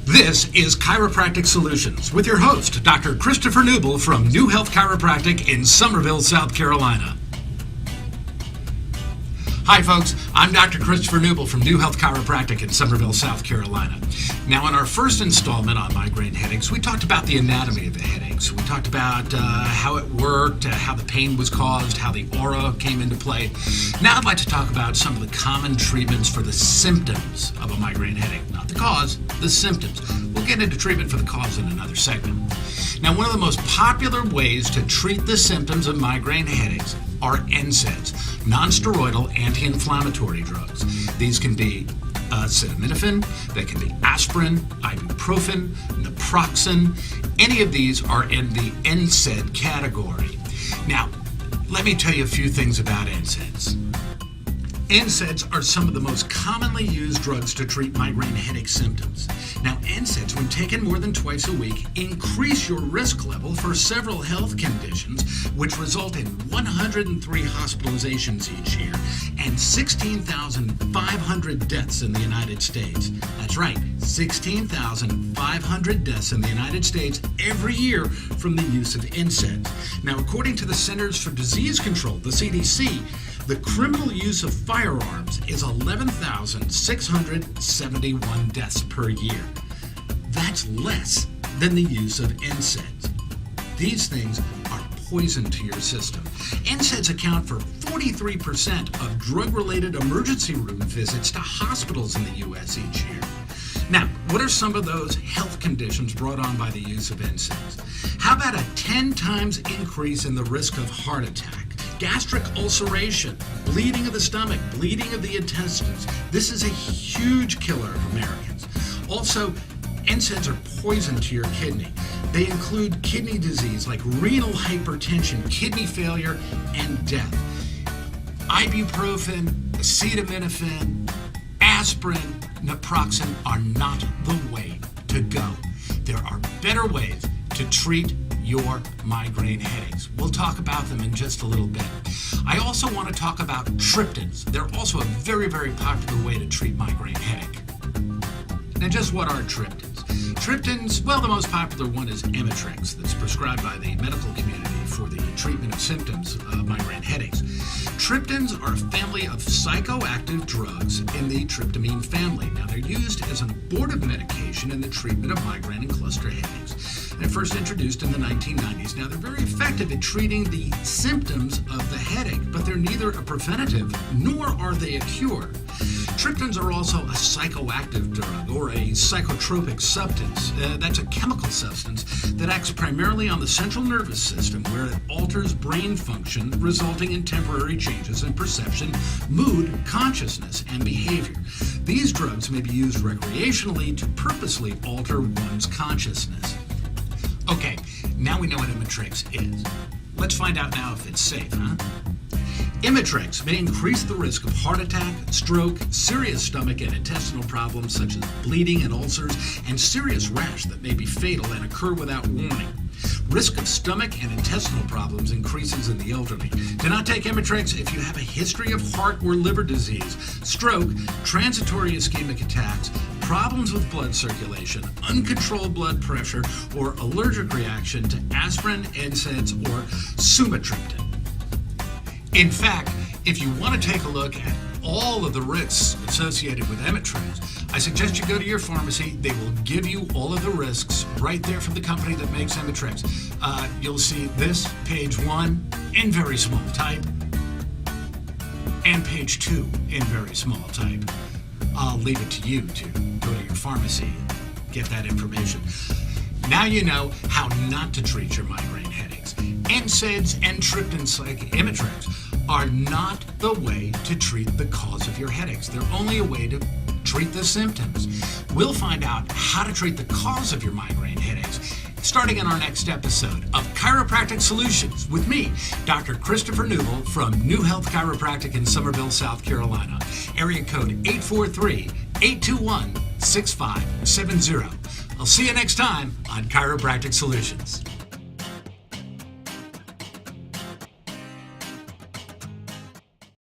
This is Chiropractic Solutions with your host, Dr. Christopher Newble from NuHealth Chiropractic in Summerville, South Carolina. Hi folks, I'm Dr. Christopher Newble from NuHealth Chiropractic in Summerville, South Carolina. Now in our first installment on migraine headaches, we talked about the anatomy of the headaches. We talked about how it worked, how the pain was caused, how the aura came into play. Now I'd like to talk about some of the common treatments for the symptoms of a migraine headache. Not the cause, the symptoms. We'll get into treatment for the cause in another segment. Now one of the most popular ways to treat the symptoms of migraine headaches are NSAIDs, non-steroidal anti-inflammatory drugs. These can be acetaminophen, they can be aspirin, ibuprofen, naproxen. Any of these are in the NSAID category. Now, let me tell you a few things about NSAIDs. NSAIDs are some of the most commonly used drugs to treat migraine headache symptoms. Now, NSAIDs, when taken more than twice a week, increase your risk level for several health conditions, which result in 103 hospitalizations each year and 16,500 deaths in the United States. That's right, 16,500 deaths in the United States every year from the use of NSAIDs. Now, according to the Centers for Disease Control, the CDC, the criminal use of firearms is 11,671 deaths per year. That's less than the use of NSAIDs. These things are poison to your system. NSAIDs account for 43% of drug-related emergency room visits to hospitals in the U.S. each year. Now, what are some of those health conditions brought on by the use of NSAIDs? How about a 10 times increase in the risk of heart attack? Gastric ulceration, bleeding of the stomach, bleeding of the intestines. This is a huge killer of Americans. Also, NSAIDs are poison to your kidney. They include kidney disease like renal hypertension, kidney failure, and death. Ibuprofen, acetaminophen, aspirin, naproxen are not the way to go. There are better ways to treat your migraine headaches. We'll talk about them in just a little bit. I also want to talk about triptans. They're also a very, very popular way to treat migraine headache. Now, just what are triptans? Triptans, well, the most popular one is Imitrex, that's prescribed by the medical community for the treatment of symptoms of migraine headaches. Triptans are a family of psychoactive drugs in the tryptamine family. Now, they're used as an abortive medication in the treatment of migraine and cluster headaches. They're first introduced in the 1990s. Now, they're very effective at treating the symptoms of the headache, but they're neither a preventative nor are they a cure. Triptans are also a psychoactive drug or a psychotropic substance. That's a chemical substance that acts primarily on the central nervous system, where it alters brain function, resulting in temporary changes in perception, mood, consciousness, and behavior. These drugs may be used recreationally to purposely alter one's consciousness. Okay, now we know what Imitrex is. Let's find out now if it's safe, huh? Imitrex may increase the risk of heart attack, stroke, serious stomach and intestinal problems such as bleeding and ulcers, and serious rash that may be fatal and occur without warning. Risk of stomach and intestinal problems increases in the elderly. Do not take Imitrex if you have a history of heart or liver disease, stroke, transitory ischemic attacks, problems with blood circulation, uncontrolled blood pressure, or allergic reaction to aspirin, NSAIDs, or sumatriptan. In fact, if you want to take a look at all of the risks associated with Imitrex, I suggest you go to your pharmacy. They will give you all of the risks right there from the company that makes Imitrex. You'll see this, page 1, in very small type, and page 2 in very small type. I'll leave it to you to go to your pharmacy and get that information. Now you know how not to treat your migraine headaches. NSAIDs and triptans like Imitrex are not the way to treat the cause of your headaches. They're only a way to treat the symptoms. We'll find out how to treat the cause of your migraine headaches starting in our next episode of Chiropractic Solutions with me, Dr. Christopher Newble from NuHealth Chiropractic in Summerville, South Carolina. Area code 843-821-6570. I'll see you next time on Chiropractic Solutions.